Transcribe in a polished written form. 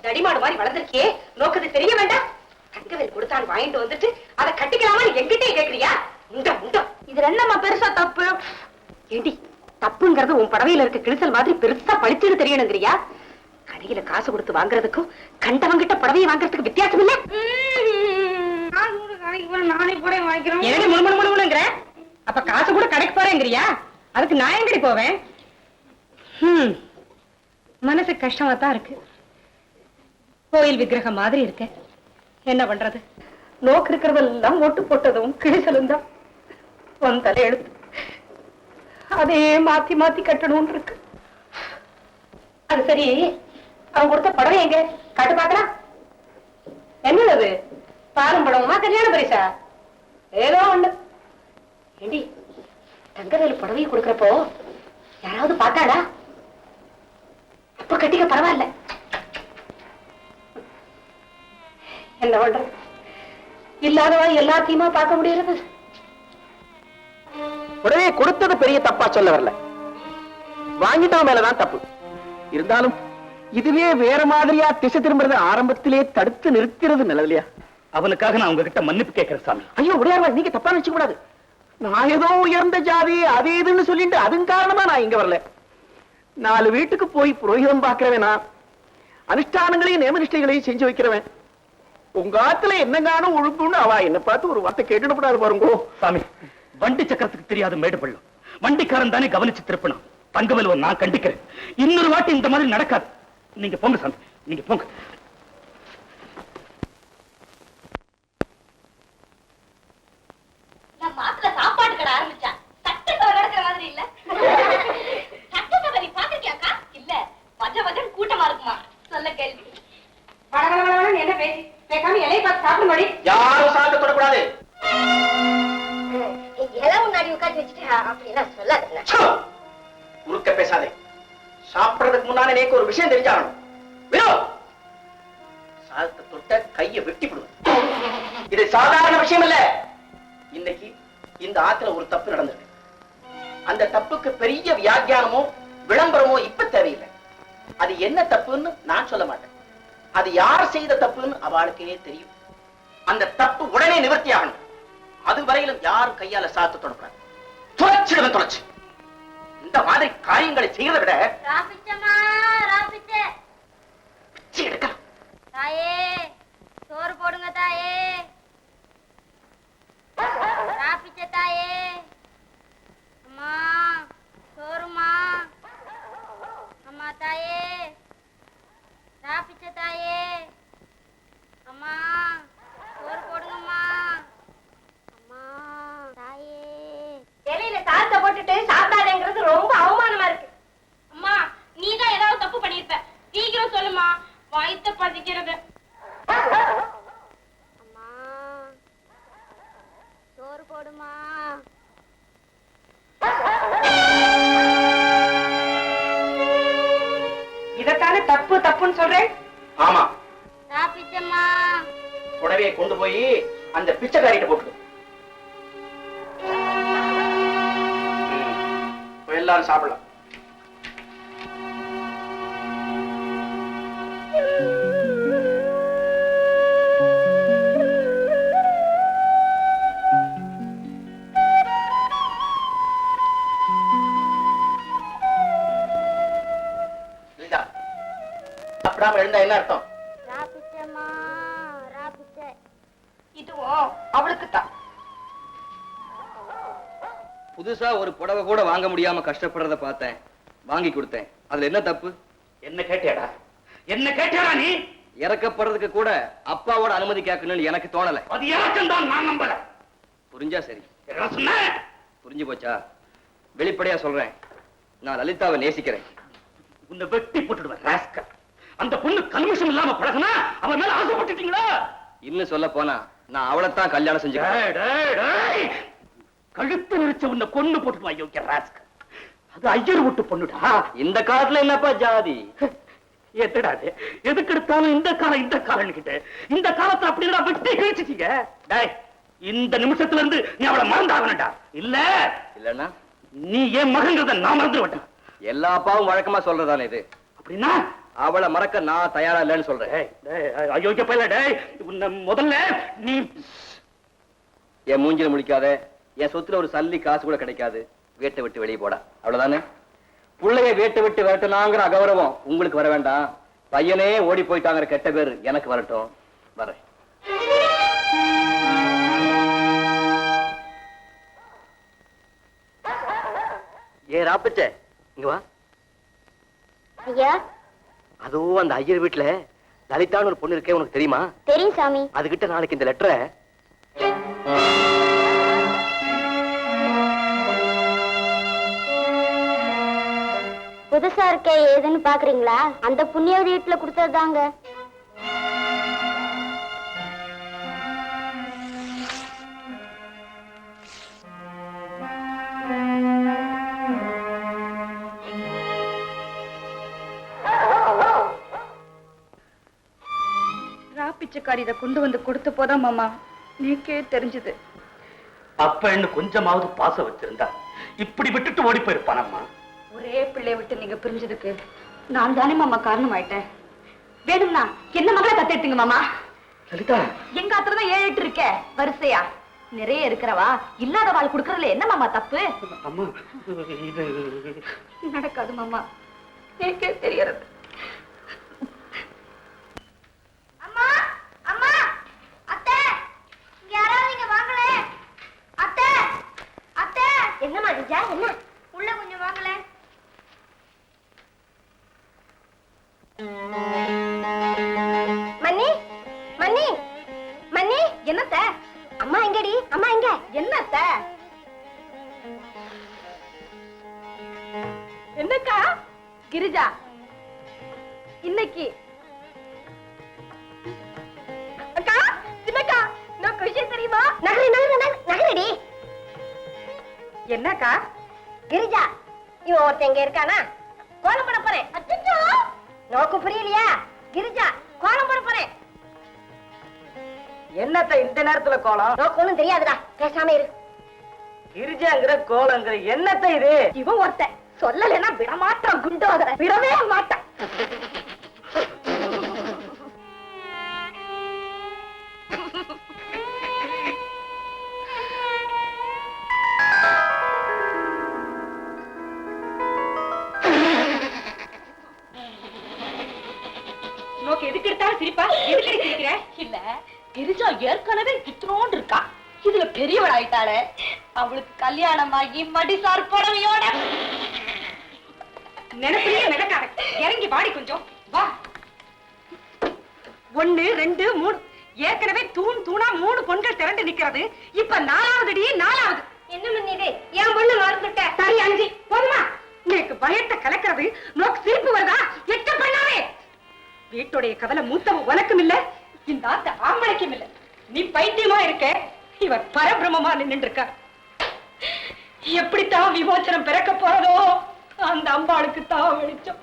தடிமாடு மாதிரி வளர்ந்துருக்கியே, நோக்குது தெரிய வேண்டாம். தங்கவேல் கொடுத்தான்னு வாங்கிட்டு வந்துட்டு அதை கட்டிக்கலாமா எங்கிட்டே கேக்குறியா? உண்டம் உண்டம். இது என்னம்மா பெருசா தப்பு? ஏண்டி, தப்புங்கிறது உன் படவையில இருக்க கிழிசல் மாதிரி பெருசா பழிச்சுன்னு தெரியணுங்கிறியா? கடையில காசு கொடுத்து வாங்குறதுக்கும் கண்டவங்கிட்ட புடவையை வாங்குறதுக்கு வித்தியாசம் இல்ல. நானே கூட வாங்கிக்கிறேன். அப்ப காசு கூட கடைக்கு போறேங்கிறியா? அதுக்கு நான் எங்கடி போவேன்? மனசு கஷ்டமா தான் இருக்கு. கோயில் விக்கிரகம் மாதிரி இருக்க, என்ன பண்றது? நோக்கு இருக்கிறதெல்லாம் ஓட்டு போட்டதும் கிழிசலும் தான். உன் தலை எழுத்து அதே மாத்தி மாத்தி கட்டணும் இருக்கு. அது சரி, அவன் கொடுத்த படம் எங்க காட்டு பாக்கலாம்? என்னது பாலும் படமா கல்யாண பரிசா? ஏதோ ஒண்ணு. ஏண்டி, தங்கவேலு புடவையை கொடுக்கறப்போ யாராவது பார்த்தாடா? அப்ப கட்டிக்க பரவாயில்ல. என்ன பண்றது? இல்லாதவா எல்லாத்தையுமா பார்க்க முடியறது? புடவையை கொடுத்தது பெரிய தப்பா சொல்ல வரல, வாங்கிட்டவன் மேலதான் தப்பு. இருந்தாலும் இதுவே வேற மாதிரியா திசை திரும்புறது ஆரம்பத்திலே தடுத்து நிறுத்துறது நல்லதில்லையா? அவனுக்காக நான் உங்ககிட்ட மன்னிப்பு கேட்கிறேன் சாமி. ஐயோ உடையார், நீங்க தப்பா நினைச்சு கூடாது. நான் ஏதோ உயர்ந்த ஜாதி அது இதுன்னு சொல்லிட்டு அதன் காரணமா நான் இங்க வரல. 4 வீட்டுக்கு போய் புரோகிதம் பாக்குறவேனா, அனுஷ்டானங்களையும் நியமனிஷ்டைகளையும் செஞ்சு வைக்கிறவன். உங்க ஆத்துல என்னங்கானோ ஒழுங்குன்னு அவ என்ன பார்த்து ஒரு வார்த்தை கேட்டுடப்படாது பாருங்கோ. சாமி, வண்டி சக்கரத்துக்கு தெரியாத மேடு பள்ளம், வண்டிக்காரன் தானே கவனிச்சு திருப்பணும். தங்கவேலுவை நான் கண்டிக்கிறேன். இன்னொரு வாட்டி இந்த மாதிரி நடக்காது. நீங்க போங்க சாமி, நீங்க போங்க. மாத்திர சாப்பாடு கடை ஆரம்பிச்சா சட்டசபை நடக்கிற மாதிரி இல்ல? சட்டசபை நீ பாத்திருக்கியாக்கா? இல்ல, வஜன் கூட்டமா இருக்குமா? சொல்ல கேள்வி. என்ன பேசி பேசாம இலையை பார்த்து சாப்பிட மாடி. யாரும் சாப்பிட தொடக்கூடாது. இலை முன்னாடி உட்காந்து வச்சுட்டு அப்படின்னா சொல்லாதுங்க. குறுக்க பேசாதே. சாப்பிடுறதுக்கு முன்னாலே எனக்கு ஒரு விஷயம் தெரிஞ்சாகணும். சாதத்தை தொட்ட கையை வெட்டி விடுவேன். இது சாதாரண விஷயம் இல்ல. இன்னைக்கு இந்த ஆத்துல ஒரு தப்பு நடந்திருக்கு. அந்த தப்புக்கு பெரிய வியாக்கியானமோ விளம்பரமோ இப்ப தேவையில்லை. அது என்ன தப்புன்னு நான் சொல்ல மாட்டேன். அது யார் செய்த தப்புன்னு அவளுக்கே தெரியும். அந்த தப்பு உடனே நிவர்த்தி ஆகணும். அது வரையிலும் யாரும் கையால சாத்து தொடக்கூடாது. தொலைச்சிடுவேன், தொலைச்சு. இந்த மாதிரி காரியங்களை செய்யறதை விட எடுக்கலாம். தாயே, சோறு போடுங்க தாயே. ராபிச்ச தாயே, அம்மா சோறுமா. அம்மா தாயே, ராபிச்ச தாயே, அம்மா சோறு போடுங்கம்மா. அம்மா தாயே. இலையில சாதத்தை போட்டுட்டு சாப்பிடாதேங்கிறது ரொம்ப அவமானமா இருக்கு. அம்மா, நீதான் ஏதாவது தப்பு பண்ணிருப்ப. சீக்கிரம் சொல்லுமா, வயித்த பசிக்கிறது. அம்மா சோறு போடுமா. இதத்தானே தப்பு தப்புன்னு சொல்றேன். ஆமா, ராபிச்சம்மா. புடவையை கொண்டு போய் அந்த பிச்சைக்காரிட்ட போட்டு எல்லாரும் சாப்பிடலாம். சாப்பிடாம எழுந்தா என்ன அர்த்தம்? ராபிச்சம்மா, ராபிச்ச. இதுவும் அவளுக்கு தான். புதுசா ஒரு புடவை கூட வாங்க முடியாம கஷ்டப்படுறத பார்த்தேன், வாங்கி கொடுத்தேன். அதுல என்ன தப்பு? என்ன கேட்டியாடா? என்ன கேட்டியாடா நீ? இறக்கப்படுறதுக்கு கூட அப்பாவோட அனுமதி கேட்கணும்னு எனக்கு தோணல. அது யாருக்கும் தான் நான் நம்பல. புரிஞ்சா சரி. என்ன சொன்ன? புரிஞ்சு போச்சா? வெளிப்படையா சொல்றேன், நான் லலிதாவை நேசிக்கிறேன். உன்னை வெட்டி போட்டுடுவேன் ராஸ்கல். அந்த பொண்ணு கல்மிஷம் இல்லாம பழகுனா அவன் மேல ஆசைப்பட்டுட்டீங்களா? இன்னும் சொல்ல போனா நான் அவளைத்தான் கல்யாணம் செஞ்சுக்கிறேன். கழுத்து நெரிச்ச உன்னை கொன்னு போட்டுடுவா யோக்கிய ராஸ்கல். அது ஐயர் விட்டு பொண்ணுடா. இந்த காலத்துல என்னப்பா ஜாதி? எத்தடாது எதுக்கு எடுத்தாலும் இந்த காலம் இந்த காலம் கிட்ட இந்த காலத்தை அப்படின்னா வெட்டி கிழிச்சிட்டீங்க. டேய், இந்த நிமிஷத்துல இருந்து நீ அவளை மறந்தாகணும்டா. இல்ல இல்லன்னா நீ என் மகங்கிறத நான் மறந்து விட்டேன். எல்லா அப்பாவும் வழக்கமா சொல்றதானே இது? அப்படின்னா அவளை மறக்க நான் தயாரா இல்லைன்னு சொல்றேன். அயோக்கிய பையல, டேய் உன்னை முதல்ல நீ என் மூஞ்சில முழிக்காத. என் சொத்துல ஒரு சல்லி காசு கூட கிடைக்காது. வீட்டை விட்டு வெளியே போடா, அவ்வளவுதானே? புள்ளைய வீட்டை விட்டு வரட்டுனாங்கிற அகௌரவம் உங்களுக்கு வர வேண்டாம். பையனே ஓடி போயிட்டாங்கிற கெட்ட பேர் எனக்கு வரட்டும். வரேன். ஏ ராப்பச்ச, இங்க வா. ஐயா, அதோ அந்த ஐயர் வீட்டுல லலிதான்னு ஒரு பொண்ணு இருக்கே, உனக்கு தெரியுமா? தெரியும் சாமி. அதுகிட்ட நாளைக்கு இந்த லெட்டரை புதுசா இருக்க ஏதுன்னு பாக்குறீங்களா? அந்த புண்ணியவதி வீட்டுல கொடுத்ததுதாங்க. பிச்சைக்காரி இதை கொண்டு வந்து கொடுத்த போதான் மாமா நீக்கே தெரிஞ்சது. அப்ப என்ன கொஞ்சமாவது பாசம் வச்சிருந்தா இப்படி விட்டுட்டு ஓடி போயிருப்பானம்மா. ஒரே பிள்ளைய விட்டு நீங்க பிரிஞ்சதுக்கு நான் தானே மாமா காரணம் ஆயிட்டேன். வேணும்னா என்ன மகளை தத்தெடுத்துங்க மாமா. லலிதா, எங்க ஆத்திரதான் 7-8 இருக்க வரிசையா நிறைய இருக்கிறவா இல்லாத வாழ் குடுக்கறதுல என்ன மாமா தப்பு? அம்மா இது நடக்காது மாமா, எனக்கே தெரியறது. அம்மா, அம்மா, அத்தை, இங்க யாராவது இங்க வாங்களே. அத்தை, அத்தை. என்னம்மா விஜயா, என்ன? உள்ள கொஞ்சம் வாங்களே. மன்னி, மன்னி, மன்னி. என்னத்த? அம்மா எங்கடி? அம்மா எங்க? என்னத்த? என்னக்கா கிரிஜா இன்னைக்கு அக்கா, சின்னக்கா, நமக்கு விஷயம் தெரியுமா? நகரி, நகரி, நகரடி. என்னக்கா? கிரிஜா, இவன் ஒருத்தன் இங்க இருக்கானா? கோலம் போட போறேன். அச்சச்சோ, நோக்கு புரியலையா? கிரிஜா, கோலம் போட போறேன். என்னத்த இந்த நேரத்துல கோலம்? நோக்கு ஒண்ணும் தெரியாதுடா, பேசாம இரு. கிரிஜாங்கிற கோலங்கிற என்னத்த இது? இவன் ஒருத்தன் சொல்லலைன்னா விடமாட்டான், குண்டோதர விடவே மாட்டான். நோக்கு எதுக்கு எடுத்தாலும் சிரிப்பா? எதுக்கு சிரிக்கிற? இல்ல, கிரிஜா ஏற்கனவே இத்தனோண்டு இருக்கா, இதுல பெரியவள் ஆயிட்டாளே, அவளுக்கு கல்யாணமாகி மடிசார் புடவையோட நினைப்பிலேயே நடக்காத. இறங்கி வாடி கொஞ்சம் வா. 1 2 3 ஏற்கனவே தூண் தூணா 3 பொண்கள் திரண்டு நிக்கிறது. இப்ப 4வது 4வது. என்ன மன்னிது? என் பொண்ணு மறந்துட்ட. சரி 5 போதுமா? எனக்கு பயத்தை கலக்கிறது. நோக்கு சிரிப்பு வருதா? எட்ட பண்ணாவே. வீட்டுடைய கவலை மூத்தவன் உனக்கும் இல்ல, இந்த ஆத்த ஆம்பளைக்கும் இல்ல. நீ பைத்தியமா இருக்க, இவர் பரபிரமமா நின்று இருக்க. எப்படித்தான் விமோச்சனம் பிறக்க போறதோ அந்த அம்பாளுக்கு தான் வெளிச்சம்.